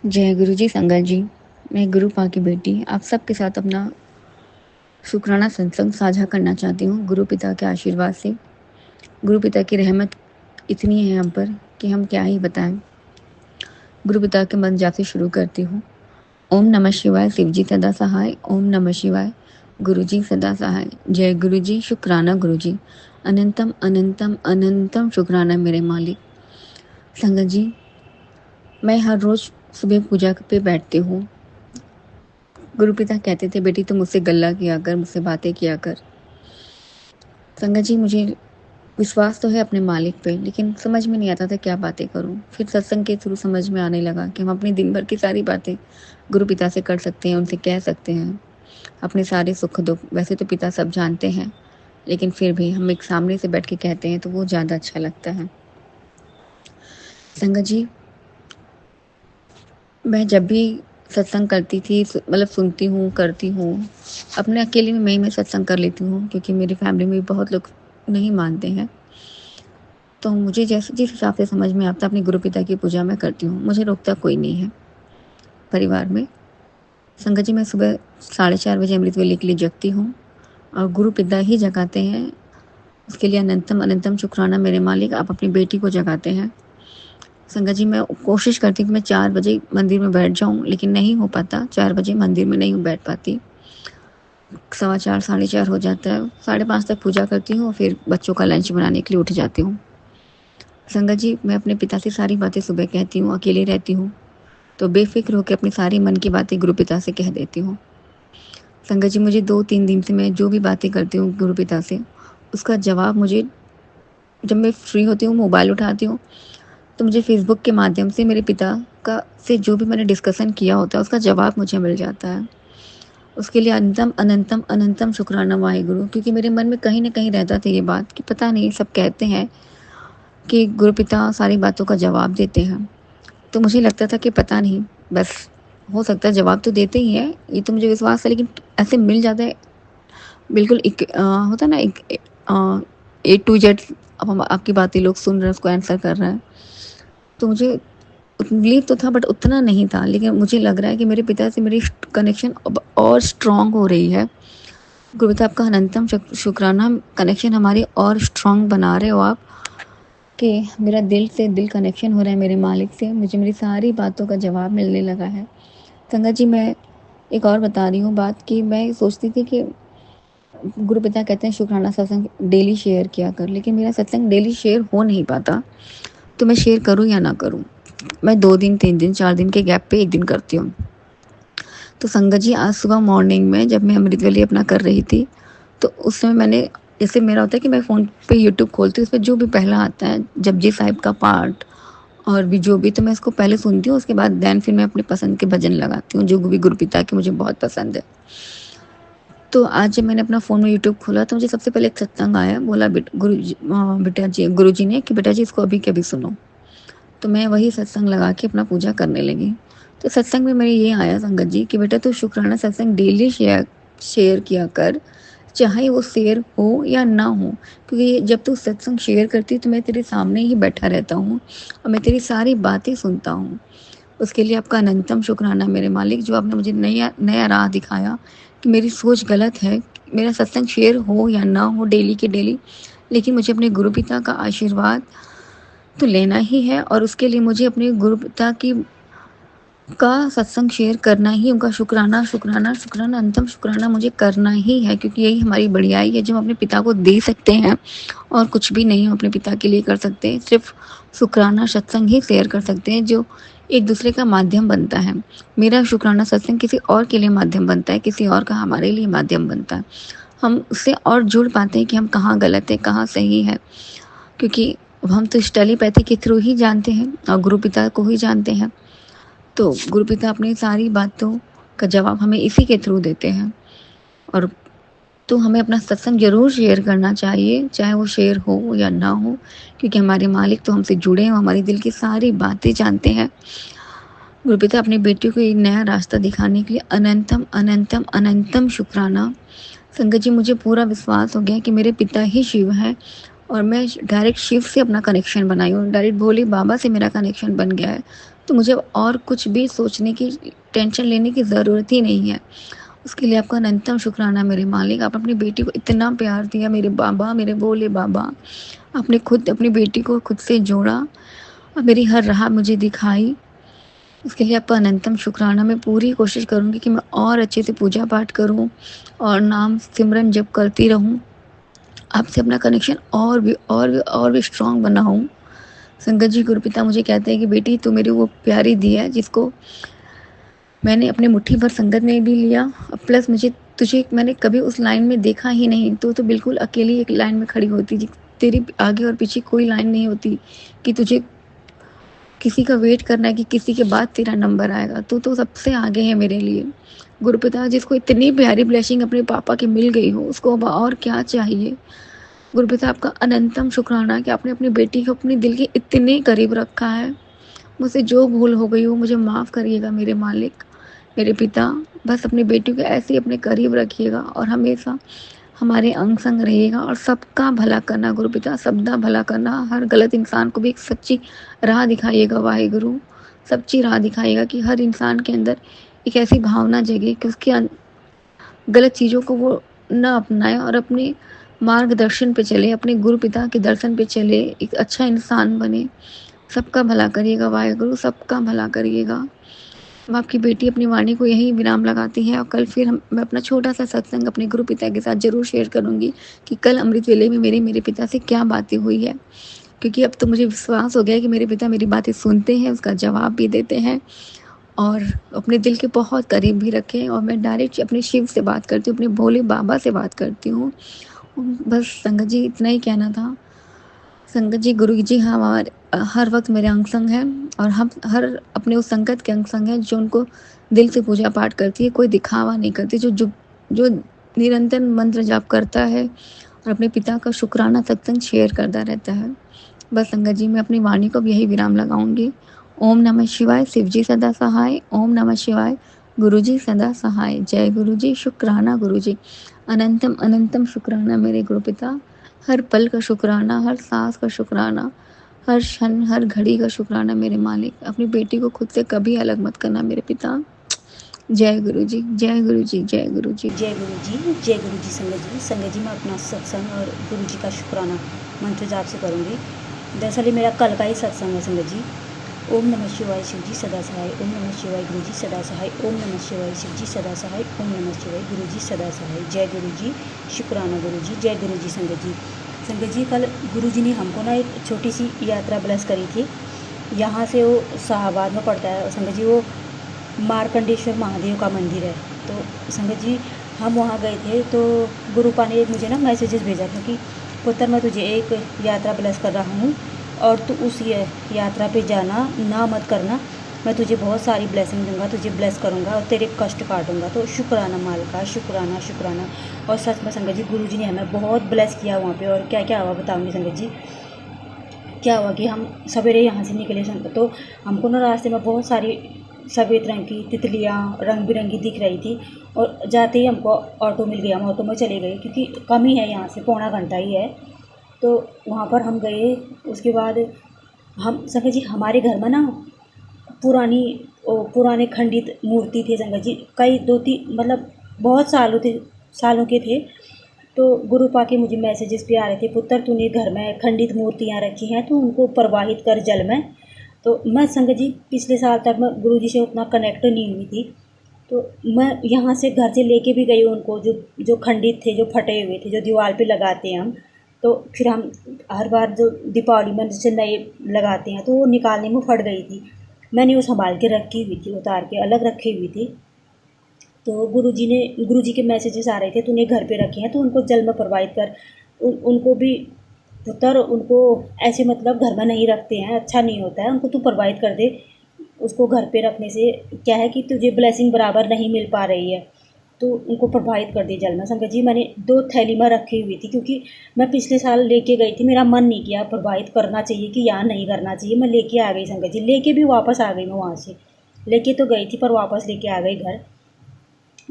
जय गुरु जी संगत जी। मैं गुरु पा की बेटी आप सबके साथ अपना शुक्राना सत्संग साझा करना चाहती हूँ। गुरु पिता के आशीर्वाद से गुरु पिता की रहमत इतनी है हम पर कि हम क्या ही बताएं। गुरु पिता के मंत्र जाप से शुरू करती हूँ। ओम नमः शिवाय, शिव जी सदा सहाय। ओम नमः शिवाय, गुरु जी सदा सहाय। जय गुरु जी, शुक्राना गुरु जी। अनंतम अनंतम अनंतम शुक्राना मेरे मालिक। संगत जी, मैं हर रोज सुबह पूजा पे बैठती हूँ। गुरु पिता कहते थे, बेटी तुम मुझसे गल्ला किया कर, मुझसे बातें किया कर। संगत जी, मुझे विश्वास तो है अपने मालिक पे, लेकिन समझ में नहीं आता था क्या बातें करूं। फिर सत्संग के थ्रू समझ में आने लगा कि हम अपनी दिन भर की सारी बातें गुरु पिता से कर सकते हैं, उनसे कह सकते हैं अपने सारे सुख दुख। वैसे तो पिता सब जानते हैं, लेकिन फिर भी हम एक सामने से बैठ के कहते हैं तो वो ज़्यादा अच्छा लगता है। संगत जी, मैं जब भी सत्संग करती थी, मतलब सुनती हूँ, करती हूँ, अपने अकेले में मैं सत्संग कर लेती हूँ, क्योंकि मेरी फैमिली में बहुत लोग नहीं मानते हैं। तो मुझे जैसे जिस हिसाब से समझ में आता, अपने गुरु पिता की पूजा मैं करती हूँ। मुझे रोकता कोई नहीं है परिवार में। संगत जी, मैं सुबह 4:30 बजे अमृत वेले के लिए जगती हूँ और गुरु पिता ही जगाते हैं। उसके लिए अनंतम अनंतम शुक्राना मेरे मालिक। आप अपनी बेटी को जगाते हैं। संगत जी, मैं कोशिश करती हूँ कि मैं 4 बजे मंदिर में बैठ जाऊँ, लेकिन नहीं हो पाता। 4 बजे मंदिर में नहीं बैठ पाती। 4:15 4:30 हो जाता है। 5:30 तक पूजा करती हूँ, फिर बच्चों का लंच बनाने के लिए उठ जाती हूँ। संगत जी, मैं अपने पिता से सारी बातें सुबह कहती हूँ। अकेले रहती हूँ तो बेफिक्र होकर अपनी सारी मन की बातें गुरु पिता से कह देती हूँ। संगत जी, मुझे 2-3 दिन से मैं जो भी बातें करती हूँ गुरु पिता से, उसका जवाब मुझे, जब मैं फ्री होती हूँ, मोबाइल उठाती हूँ, तो मुझे फेसबुक के माध्यम से मेरे पिता का से जो भी मैंने डिस्कशन किया होता है, उसका जवाब मुझे मिल जाता है। उसके लिए अनंतम अनंतम अनंतम शुक्राना वाहेगुरु। क्योंकि मेरे मन में कहीं ना कहीं रहता था ये बात कि पता नहीं, सब कहते हैं कि गुरु पिता सारी बातों का जवाब देते हैं, तो मुझे लगता था कि पता नहीं, बस हो सकता है जवाब तो देते ही हैं, ये तो मुझे विश्वास है, लेकिन ऐसे मिल जाता है बिल्कुल। एक होता ना, एक A to Z। अब हम आपकी बातें लोग सुन रहे हैं, उसको आंसर कर रहे हैं, तो मुझे बिलीव तो था, बट उतना नहीं था। लेकिन मुझे लग रहा है कि मेरे पिता से मेरी कनेक्शन अब और स्ट्रांग हो रही है। गुरु पिता, आपका अनंतम शुक्राना। कनेक्शन हमारी और स्ट्रांग बना रहे हो आप, कि मेरा दिल से दिल कनेक्शन हो रहा है मेरे मालिक से। मुझे मेरी सारी बातों का जवाब मिलने लगा है। संगत जी, मैं एक और बता रही हूँ बात, कि मैं सोचती थी कि गुरु पिता कहते हैं शुक्राना सत्संग डेली शेयर किया कर, लेकिन मेरा सत्संग डेली शेयर हो नहीं पाता। तो मैं शेयर करूँ या ना करूँ, मैं 2 दिन 3 दिन 4 दिन के गैप पे एक दिन करती हूँ। तो संगत जी, आज सुबह मॉर्निंग में जब मैं अमृत वेले अपना कर रही थी, तो उस समय मैंने, जैसे मेरा होता है कि मैं फ़ोन पे यूट्यूब खोलती हूँ, उस पर जो भी पहला आता है जपजी साहिब का पार्ट और भी जो भी, तो मैं इसको पहले सुनती हूँ। उसके बाद देन फिर मैं अपने पसंद के भजन लगाती हूँ, जो भी गुरु पिता के मुझे बहुत पसंद है। तो आज जब मैंने अपना फ़ोन में यूट्यूब खोला, तो मुझे सबसे पहले एक सत्संग आया। बोला बेटा जी ने कि बेटा जी इसको अभी के अभी सुनो। तो मैं वही सत्संग लगा के अपना पूजा करने लगी। तो सत्संग में मेरे ये आया संगत जी कि बेटा तू शुक्राना सत्संग डेली शेयर शेयर किया कर, चाहे वो शेयर हो या ना हो। क्योंकि जब तू सत्संग शेयर करती है तो मैं तेरे सामने ही बैठा रहता हूँ और मैं तेरी सारी बातें सुनता हूँ। उसके लिए आपका अनंतम शुक्राना मेरे मालिक, जो आपने मुझे नया नया राह दिखाया कि मेरी सोच गलत है। मेरा सत्संग शेयर हो या ना हो डेली के डेली, लेकिन मुझे अपने गुरु पिता का आशीर्वाद तो लेना ही है, और उसके लिए मुझे अपने गुरु पिता की का सत्संग शेयर करना ही, उनका शुक्राना शुक्राना शुक्राना अंतम शुक्राना मुझे करना ही है। क्योंकि यही हमारी बढ़ियाई है जो हम अपने पिता को दे सकते हैं, और कुछ भी नहीं हम अपने पिता के लिए कर सकते। सिर्फ शुक्राना सत्संग ही शेयर कर सकते हैं, जो एक दूसरे का माध्यम बनता है। मेरा शुक्राना सत्संग किसी और के लिए माध्यम बनता है, किसी और का हमारे लिए माध्यम बनता है। हम उससे और जुड़ पाते हैं कि हम कहाँ गलत है, कहाँ सही है। क्योंकि हम तो इस टेलीपैथी के थ्रू ही जानते हैं और गुरु पिता को ही जानते हैं। तो गुरु पिता अपनी सारी बातों का जवाब हमें इसी के थ्रू देते हैं। और तो हमें अपना सत्संग ज़रूर शेयर करना चाहिए, चाहे वो शेयर हो या ना हो, क्योंकि हमारे मालिक तो हमसे जुड़े हैं, हमारे दिल की सारी बातें जानते हैं। गुरु पिता अपनी बेटी को एक नया रास्ता दिखाने के लिए अनंतम अनंतम अनंतम शुक्राना। संगत जी, मुझे पूरा विश्वास हो गया कि मेरे पिता ही शिव हैं, और मैं डायरेक्ट शिव से अपना कनेक्शन बनाई हूँ, डायरेक्ट भोले बाबा से मेरा कनेक्शन बन गया है। तो मुझे अब और कुछ भी सोचने की, टेंशन लेने की ज़रूरत ही नहीं है। उसके लिए आपका अनंतम शुक्राना मेरे मालिक। आपने अपनी बेटी को इतना प्यार दिया मेरे बाबा, मेरे भोले बाबा। आपने खुद अपनी बेटी को खुद से जोड़ा और मेरी हर राह मुझे दिखाई। उसके लिए आपका अनंतम शुक्राना। मैं पूरी कोशिश करूँगी कि मैं और अच्छे से पूजा पाठ करूँ और नाम सिमरन जप करती रहूँ। आपसे अपना कनेक्शन और भी स्ट्रॉन्ग बनाऊँ। संगत जी, गुरुपिता मुझे कहते हैं कि बेटी तू मेरी वो प्यारी दी है जिसको मैंने अपने मुट्ठी भर संगत में भी लिया, प्लस मुझे तुझे मैंने कभी उस लाइन में देखा ही नहीं। तो बिल्कुल अकेली एक लाइन में खड़ी होती थी। तेरी आगे और पीछे कोई लाइन नहीं होती कि तुझे किसी का वेट करना है कि किसी के बाद तेरा नंबर आएगा। तू तो सबसे आगे है मेरे लिए। गुरुपिता, जिसको इतनी प्यारी ब्लेसिंग अपने पापा की मिल गई हो उसको अब और क्या चाहिए। गुरुपिता, आपका अनंतम शुक्राना कि आपने अपनी बेटी को अपने दिल के इतने करीब रखा है। मुझसे जो भूल हो गई हो मुझे माफ़ करिएगा मेरे मालिक, मेरे पिता। बस अपनी बेटी को ऐसे ही अपने करीब रखिएगा और हमेशा हमारे अंग संग रहिएगा और सबका भला करना गुरुपिता, सबका भला करना। हर गलत इंसान को भी एक सच्ची राह दिखाइएगा वाहिगुरु। सच्ची राह दिखाइएगा कि हर इंसान के अंदर एक ऐसी भावना जगे कि उसके गलत चीज़ों को वो न अपनाए और अपने मार्गदर्शन पे चले, अपने गुरु पिता के दर्शन पे चले, एक अच्छा इंसान बने। सबका भला करिएगा वाहिगुरु, सबका भला करिएगा। अब आपकी बेटी अपनी वाणी को यहीं विराम लगाती है और कल फिर मैं अपना छोटा सा सत्संग अपने गुरु पिता के साथ ज़रूर शेयर करूँगी कि कल अमृत वेले में मेरे पिता से क्या बातें हुई है। क्योंकि अब तो मुझे विश्वास हो गया है कि मेरे पिता मेरी बातें सुनते हैं, उसका जवाब भी देते हैं और अपने दिल के बहुत करीब भी रखे हैं। और मैं डायरेक्ट अपने शिव से बात करती हूँ, अपने भोले बाबा से बात करती हूँ। बस संगत जी, इतना ही कहना था। संगत जी, गुरु जी हमारे हर वक्त मेरे अंग संग हैं और हम हर अपने उस संगत के अंग संग हैं जो उनको दिल से पूजा पाठ करती है, कोई दिखावा नहीं करती, जो निरंतर मंत्र जाप करता है और अपने पिता का शुक्राना सत्संग शेयर करता रहता है। बस संगत जी, मैं अपनी वाणी को अब यही विराम लगाऊंगी। ओम नमः शिवाय। शिव जी सदा सहाय। ओम नमः शिवाय। गुरु जी सदा सहाय। जय गुरु जी। शुक्राना गुरु जी। अनंतम अनंतम शुक्राना मेरे गुरु पिता। हर पल का शुक्राना, हर सांस का शुक्राना, हर क्षण हर घड़ी का शुक्राना मेरे मालिक। अपनी बेटी को खुद से कभी अलग मत करना मेरे पिता। जय गुरु जी, जय गुरु जी, जय गुरु जी। जय गुरु जी, जय गुरु जी। संगत जी मैं अपना सत्संग और गुरु जी का शुक्राना मंत्र जाप से करूँगी। दरअसल ये मेरा कल का ही सत्संग है संगत जी। ओम नमः शिवाय शिव जी सदा सहाय। ओम नमः शिवाय गुरु जी सदा सहाय। ओम नमः शिवाय शिव जी सदा सहाय। ओम नमः शिवाय गुरु जी सदा सहाय। जय गुरु जी। शुक्राना गुरु जी। जय गुरु जी। संगत जी कल गुरु जी ने हमको ना एक छोटी सी यात्रा ब्लेस करी थी। यहाँ से वो शाहबाद में पड़ता है संगत जी, वो मार्कंडेश्वर महादेव का मंदिर है। तो संगत जी हम वहाँ गए थे तो गुरुपा ने मुझे ना मैसेजेस भेजा था कि पुत्र मैं तुझे एक यात्रा ब्लेस कर रहा हूँ और तू उस यात्रा पे जाना, ना मत करना, मैं तुझे बहुत सारी ब्लेसिंग दूंगा, तुझे ब्लेस करूँगा और तेरे कष्ट काटूंगा। तो शुक्राना माल का, शुक्राना शुक्राना। और सच में संगत जी गुरु जी ने हमें बहुत ब्लेस किया वहाँ पे। और क्या क्या हुआ बताऊँगी संगत जी। क्या हुआ कि हम सवेरे यहाँ से निकले संगत, तो हमको ना रास्ते में बहुत सारी सफ़ेद रंग की तितलियाँ रंग बिरंगी दिख रही थी और जाते ही हमको ऑटो मिल गया। हम ऑटो में चले गए क्योंकि कम ही है, यहाँ से पौना घंटा ही है। तो वहाँ पर हम गए। उसके बाद हम संगत जी हमारे घर में ना पुरानी पुराने खंडित मूर्ति थे संगत जी, कई 2-3 मतलब बहुत सालों के थे। तो गुरु पा के मुझे मैसेजेस भी आ रहे थे, पुत्र तूने घर में खंडित मूर्तियाँ रखी हैं तो उनको प्रवाहित कर जल में। तो मैं संगत जी पिछले साल तक मैं गुरु जी से उतना कनेक्ट नहीं हुई थी। तो मैं यहाँ से घर से लेके भी गई उनको, जो जो खंडित थे, जो फटे हुए थे, जो दीवार पे लगाते हैं हम। तो फिर हम हर बार जो दीपावली में जैसे नए लगाते हैं तो वो निकालने में फट गई थी। मैंने वो संभाल के रखी हुई थी, उतार के अलग रखी हुई थी। तो गुरु जी के मैसेजेस आ रहे थे तूने घर पे रखे हैं तो उनको जल में प्रवाहित कर। उनको भी पुत्र, उनको ऐसे मतलब घर में नहीं रखते हैं, अच्छा नहीं होता है, उनको तू प्रवाहित कर दे। उसको घर पे रखने से क्या है कि तुझे ब्लेसिंग बराबर नहीं मिल पा रही है, तो उनको प्रवाहित कर दे जल में। संगत जी मैंने 2 थैली में रखी हुई थी क्योंकि मैं पिछले साल लेके गई थी, मेरा मन नहीं किया प्रवाहित करना चाहिए कि यहाँ नहीं करना चाहिए, मैं लेके आ गई संगत जी। लेके भी वापस आ गई मैं वहाँ से, लेके तो गई थी पर वापस लेके आ गई घर।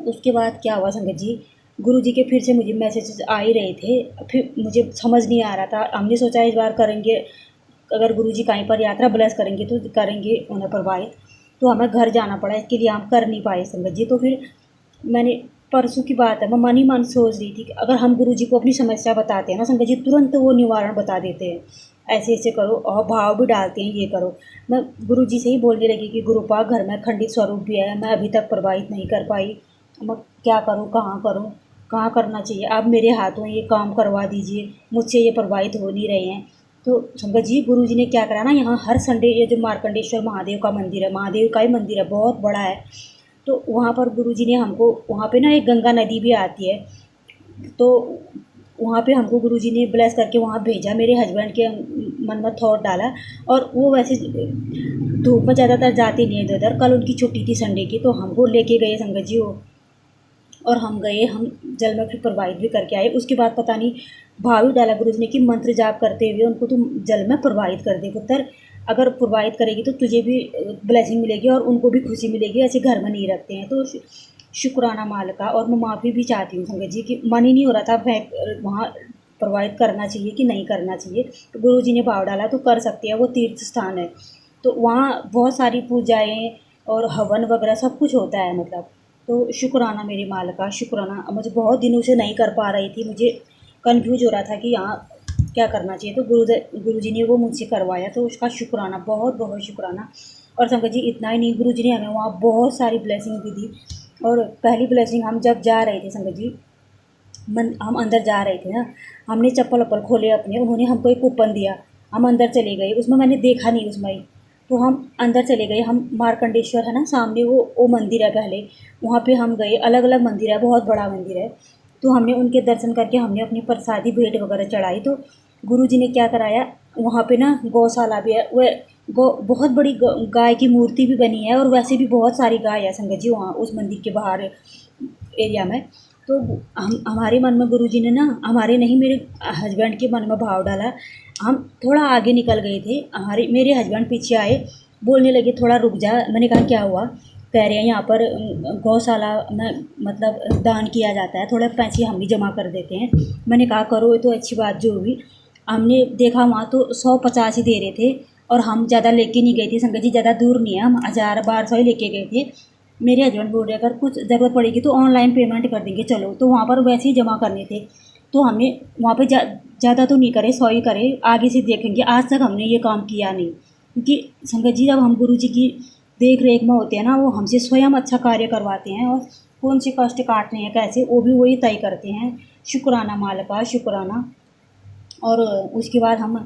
उसके बाद क्या हुआ संगत जी, गुरुजी के फिर से मुझे मैसेजेस आ ही रहे थे। फिर मुझे समझ नहीं आ रहा था, हमने सोचा इस बार करेंगे, अगर गुरुजी कहीं पर यात्रा ब्लेस करेंगे तो करेंगे उन्हें प्रोवाइड, तो हमें घर जाना पड़ा, इसके लिए हम कर नहीं पाए संगत जी। तो फिर मैंने परसों की बात है, मैं मन ही मन सोच रही थी कि अगर हम गुरुजी को अपनी समस्या बताते हैं ना संगत जी, तुरंत वो निवारण बता देते हैं, ऐसे ऐसे करो, और भाव भी डालते हैं, ये करो। मैं गुरुजी से ही बोलने लगी कि गुरुपा घर में खंडित स्वरूप भी है, मैं अभी तक प्रवाहित नहीं कर पाई, मैं क्या करूँ, कहाँ करना चाहिए, आप मेरे हाथों ये काम करवा दीजिए, मुझसे ये प्रवाहित हो नहीं रहे हैं। तो संगत जी गुरुजी ने क्या करा ना, यहाँ हर संडे ये जो मार्कंडेश्वर महादेव का मंदिर है, महादेव का ही मंदिर है, बहुत बड़ा है, तो वहाँ पर गुरुजी ने हमको, वहाँ पे ना एक गंगा नदी भी आती है, तो वहाँ पे हमको गुरुजी ने ब्लेस करके वहाँ भेजा। मेरे हस्बैंड के मन में थॉट डाला, और वो वैसे धूप में ज़्यादातर जाते नहीं है इधर उधर। कल उनकी छुट्टी थी संडे की, तो हमको लेके गए संगत जी वो, और हम गए, हम जल में फिर प्रवाहित भी करके आए। उसके बाद पता नहीं भाव ही डाला गुरुजी ने कि मंत्र जाप करते हुए उनको तुम जल में प्रवाहित कर दे पुत्र, अगर प्रवाहित करेगी तो तुझे भी ब्लेसिंग मिलेगी और उनको भी खुशी मिलेगी, ऐसे घर में नहीं रखते हैं। तो शुक्राना माल का। और मैं माफ़ी भी चाहती हूँ संगत जी कि मन ही नहीं हो रहा था वहाँ प्रवाहित करना चाहिए कि नहीं करना चाहिए, तो गुरुजी ने भाव डाला तो कर सकते हैं, वो तीर्थ स्थान है, तो वहाँ बहुत सारी पूजाएँ और हवन वगैरह सब कुछ होता है मतलब। तो शुक्राना मेरी माल का, शुक्राना। मुझे बहुत दिनों से नहीं कर पा रही थी, मुझे कन्फ्यूज हो रहा था कि यहाँ क्या करना चाहिए, तो गुरुजी ने वो मुझसे करवाया, तो उसका शुक्राना, बहुत बहुत शुक्राना। और संगत जी इतना ही नहीं, गुरुजी ने हमें वहाँ बहुत सारी ब्लेसिंग भी दी। और पहली ब्लेसिंग, हम जब जा रहे थे संगत जी, हम अंदर जा रहे थे ना, हमने चप्पल वप्पल खोले अपने, उन्होंने हमको एक कूपन दिया, हम अंदर चले गए, उसमें मैंने देखा नहीं उसमें, तो हम अंदर चले गए। हम मार्कंडेश्वर है ना सामने, वो मंदिर है पहले, वहाँ पे हम गए, अलग अलग मंदिर है, बहुत बड़ा मंदिर है, तो हमने उनके दर्शन करके हमने अपनी प्रसादी भेंट वगैरह चढ़ाई। तो गुरुजी ने क्या कराया, वहाँ पे ना गौशाला भी है, वह बहुत बड़ी गाय की मूर्ति भी बनी है, और वैसे भी बहुत सारी गाय है संगत जी वहाँ उस मंदिर के बाहर एरिया में। तो हम, हमारे मन में गुरुजी ने ना, हमारे नहीं, मेरे हस्बैंड के मन में भाव डाला। हम थोड़ा आगे निकल गए थे, मेरे हस्बैंड पीछे आए, बोलने लगे थोड़ा रुक जा। मैंने कहा क्या हुआ, कह रहे हैं यहाँ पर गौशाला में मतलब दान किया जाता है, थोड़े पैसे हम भी जमा कर देते हैं। मैंने कहा करो, ये तो अच्छी बात जो हुई। हमने देखा वहाँ तो 150 ही दे रहे थे, और हम ज़्यादा लेके नहीं गए थे संगत जी, ज़्यादा दूर नहीं है, हम 1000-1200 ही लेके गए थे। मेरे हस्बैंड बोल रहे अगर कुछ ज़रूरत पड़ेगी तो ऑनलाइन पेमेंट कर देंगे चलो, तो वहाँ पर वैसे ही जमा करने थे, तो हमने वहाँ पे ज़्यादा तो नहीं करे, 100 ही करे, आगे से देखेंगे। आज तक हमने ये काम किया नहीं, क्योंकि संगत जी जब हम गुरु जी की देख रेख में होते हैं ना, वो हमसे स्वयं अच्छा कार्य करवाते हैं, और कौन से कष्ट काटने हैं कैसे, वो भी वही तय करते हैं। शुक्राना माल का, शुक्राना। और उसके बाद हम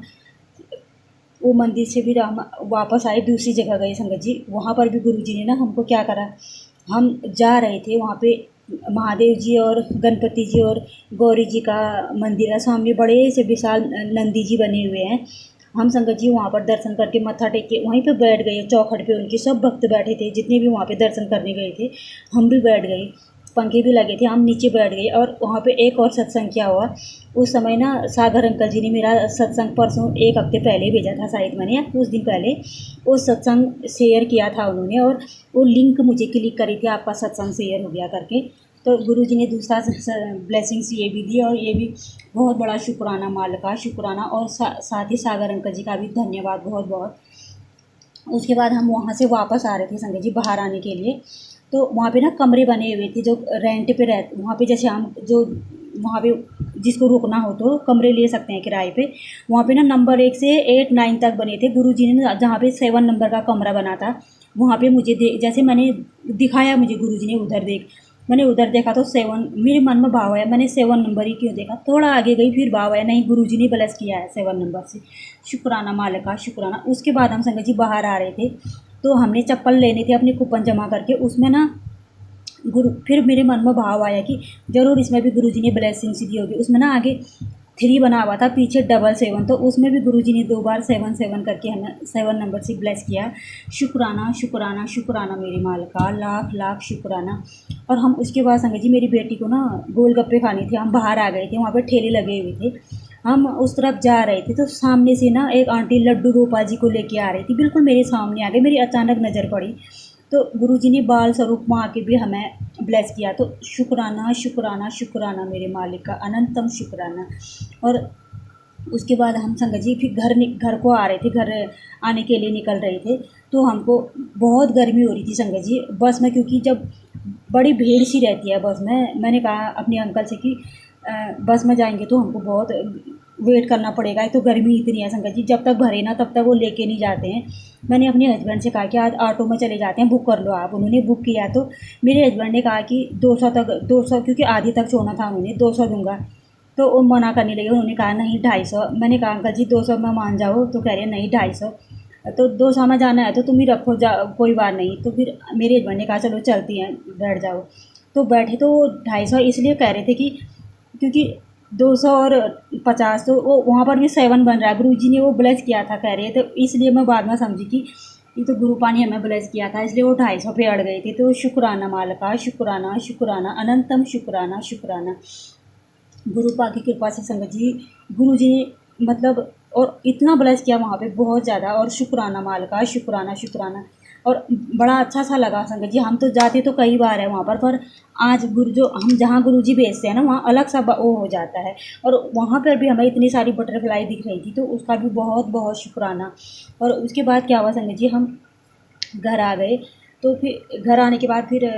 वो मंदिर से फिर हम वापस आए, दूसरी जगह गए संगत जी, वहाँ पर भी गुरु जी ने ना हमको क्या करा, हम जा रहे थे वहाँ पे, महादेव जी और गणपति जी और गौरी जी का मंदिर है सामने, बड़े से विशाल नंदी जी बने हुए हैं। हम संगत जी वहाँ पर दर्शन करके मत्था टेक के वहीं पे बैठ गए, चौखट पे उनके सब भक्त बैठे थे, जितने भी वहाँ पे दर्शन करने गए थे, हम भी बैठ गए, पंखे भी लगे थे, हम नीचे बैठ गए। और वहाँ पे एक और सत्संग क्या हुआ, उस समय ना सागर अंकल जी ने मेरा सत्संग परसों 1 हफ्ते पहले भेजा था शायद, मैंने कुछ दिन पहले वो सत्संग शेयर किया था उन्होंने, और वो लिंक मुझे क्लिक करी थी, आपका सत्संग शेयर हो गया करके। तो गुरुजी ने दूसरा ब्लेसिंग्स ये भी दी, और ये भी बहुत बड़ा शुक्राना माल का, शुक्राना। और साथ ही सागर अंकल जी का भी धन्यवाद बहुत बहुत। उसके बाद हम वहाँ से वापस आ रहे थे संगत जी, बाहर आने के लिए, तो वहाँ पे ना कमरे बने हुए थे जो रेंट पे रहते, वहाँ पे जैसे हम जो वहाँ पे जिसको रुकना हो तो कमरे ले सकते हैं किराए पे। वहाँ पे ना नंबर 1 से 8-9 तक बने थे। गुरुजी ने जहाँ पे 7 नंबर का कमरा बना था, वहाँ पे मुझे जैसे मैंने दिखाया, मुझे गुरुजी ने उधर मैंने उधर देखा तो 7, मेरे मन में भाव आया, मैंने 7 नंबर ही क्यों देखा, थोड़ा आगे गई फिर भाव आया नहीं, गुरुजी ने ब्लेस किया है 7 नंबर से। शुक्राना मालिक का, शुक्राना। उसके बाद हम संगत जी बाहर आ रहे थे, तो हमने चप्पल लेने थे अपने कूपन जमा करके, उसमें ना फिर मेरे मन में भाव आया कि ज़रूर इसमें भी गुरुजी ने ब्लेसिंग्स दी होगी। उसमें ना आगे 3 बना हुआ था, पीछे 777, तो उसमें भी गुरुजी ने 2 बार 7-7 करके हमें 7 नंबर से ब्लेस किया। शुक्राना शुक्राना शुक्राना मेरे माल का, लाख लाख शुक्राना। और हम उसके बाद संगत जी मेरी बेटी को ना गोलगप्पे खाने थे, हम बाहर आ गए थे, वहाँ पर ठेले लगे हुए थे, हम उस तरफ जा रहे थे, तो सामने से ना एक आंटी लड्डू गोपाल जी को लेके आ रही थी, बिल्कुल मेरे सामने आ गई, मेरी अचानक नज़र पड़ी, तो गुरुजी ने बाल स्वरूप में आके भी हमें ब्लेस किया। तो शुक्राना शुक्राना शुक्राना मेरे मालिक का, अनंतम शुक्राना। और उसके बाद हम संगत जी फिर घर को आ रहे थे, घर आने के लिए निकल रहे थे। तो हमको बहुत गर्मी हो रही थी संगत जी बस में, क्योंकि जब बड़ी भीड़ सी रहती है बस में। मैंने कहा अपने अंकल से कि बस में जाएंगे तो हमको बहुत वेट करना पड़ेगा, एक तो गर्मी इतनी है संगत जी, जब तक भरे ना तब तक वो लेके नहीं जाते हैं। मैंने अपने हस्बैंड से कहा कि आज ऑटो में चले जाते हैं, बुक कर लो आप। उन्होंने बुक किया तो मेरे हस्बैंड ने कहा कि 200 तक, 200 क्योंकि आधी तक छोड़ना था उन्होंने, 200 दूंगा। तो वो मना करने लगे, उन्होंने कहा नहीं 250। मैंने कहा अंकल जी 200 में मान जाओ, तो कह रहे नहीं 250। तो 200 में जाना है तो तुम ही रखो, जा कोई बात नहीं। तो फिर मेरे हस्बैंड ने कहा चलो चलती हैं, बैठ जाओ। तो बैठे तो 250 इसलिए कह रहे थे कि क्योंकि 200 और 50 तो वो वहाँ पर भी 7 बन रहा है, गुरु जी ने वो ब्लेस किया था कह रहे। तो इसलिए मैं बाद में समझी कि ये तो गुरु पानी हमें ब्लेस किया था, इसलिए वो 250 पे अड़ गए थे। तो शुक्राना मालका, शुक्राना शुक्राना, अनंतम शुक्राना शुक्राना। गुरु पा की कृपा से संगत जी, गुरु जी ने मतलब और इतना ब्लेस किया वहाँ पे बहुत ज़्यादा। और शुक्राना मालका, शुक्राना शुक्राना। और बड़ा अच्छा सा लगा संगत जी। हम तो जाते तो कई बार है वहाँ पर आज गुरु जो हम जहाँ गुरु जी भेजते हैं ना, वहाँ अलग सा वो हो जाता है। और वहाँ पर भी हमें इतनी सारी बटरफ्लाई दिख रही थी, तो उसका भी बहुत बहुत शुक्राना। और उसके बाद क्या हुआ संगत जी, हम घर आ गए। तो फिर घर आने के बाद फिर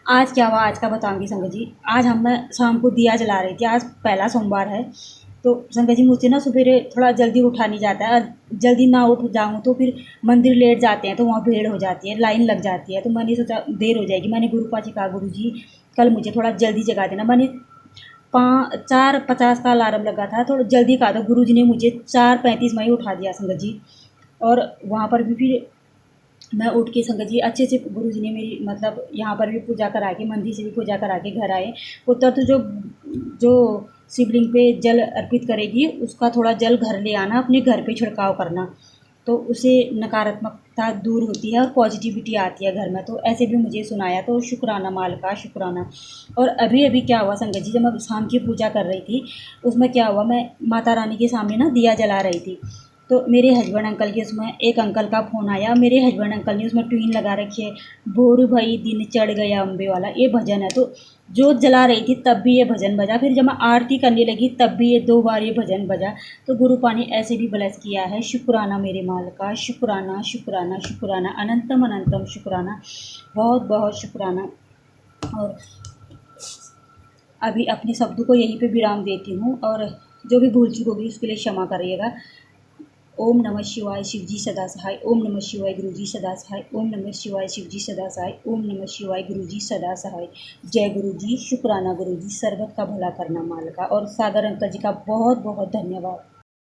आज क्या हुआ, आज का बताऊंगी संगत जी। आज हम मैं शाम को दिया जला रही थी, आज पहला सोमवार है। तो संगत जी मुझसे ना सवेरे थोड़ा जल्दी उठा नहीं जाता है, जल्दी ना उठ जाऊँ तो फिर मंदिर लेट जाते हैं, तो वहाँ भीड़ हो जाती है, लाइन लग जाती है। तो मैंने सोचा देर हो जाएगी, मैंने गुरु पाजी कहा गुरु जी कल मुझे थोड़ा जल्दी जगा देना। मैंने 4:50 का अलार्म लगा था, थोड़ा जल्दी कहा, तो गुरु जी ने मुझे 4:35 में ही उठा दिया संगत जी। और वहाँ पर भी फिर मैं उठ के संगत जी अच्छे से गुरु जी ने मेरी मतलब यहाँ पर भी पूजा करा के, मंदिर से भी पूजा करा के घर आए। पुत्र तो जो जो शिवलिंग पे जल अर्पित करेगी उसका थोड़ा जल घर ले आना, अपने घर पे छिड़काव करना, तो उसे नकारात्मकता दूर होती है और पॉजिटिविटी आती है घर में। तो ऐसे भी मुझे सुनाया, तो शुक्राना मालका, शुक्राना। और अभी अभी क्या हुआ संगत जी, जब मैं शाम की पूजा कर रही थी, उसमें क्या हुआ, मैं माता रानी के सामने ना दिया जला रही थी। तो मेरे हस्बैंड अंकल के उसमें एक अंकल का फ़ोन आया। मेरे हस्बैंड अंकल ने उसमें ट्यून लगा रखी है, भोर भई दिन चढ़ गया अम्बे वाला, ये भजन है। तो जोत जला रही थी तब भी ये भजन बजा, फिर जब मैं आरती करने लगी तब भी ये 2 बार ये भजन बजा। तो गुरु पानी ऐसे भी ब्लेस किया है। शुक्राना मेरे मालका, शुक्राना शुक्राना शुक्राना, अनंतम अनंतम शुक्राना, बहुत बहुत शुक्राना। और अभी अपने शब्दों को यहीं पे विराम देती हूँ, और जो भी भूल चूक होगी उसके लिए क्षमा करिएगा। ओम नमः शिवाय, शिवजी सदा सहाय। ओम नमः शिवाय, गुरुजी सदा सहाय। ओम नमः शिवाय, शिवजी सदा सहाय। ओम नमः शिवाय, गुरुजी सदा सहाय। जय गुरुजी, शुक्राना गुरुजी, सर्वत का भला करना मालका। और सागर अंकल जी का बहुत बहुत धन्यवाद।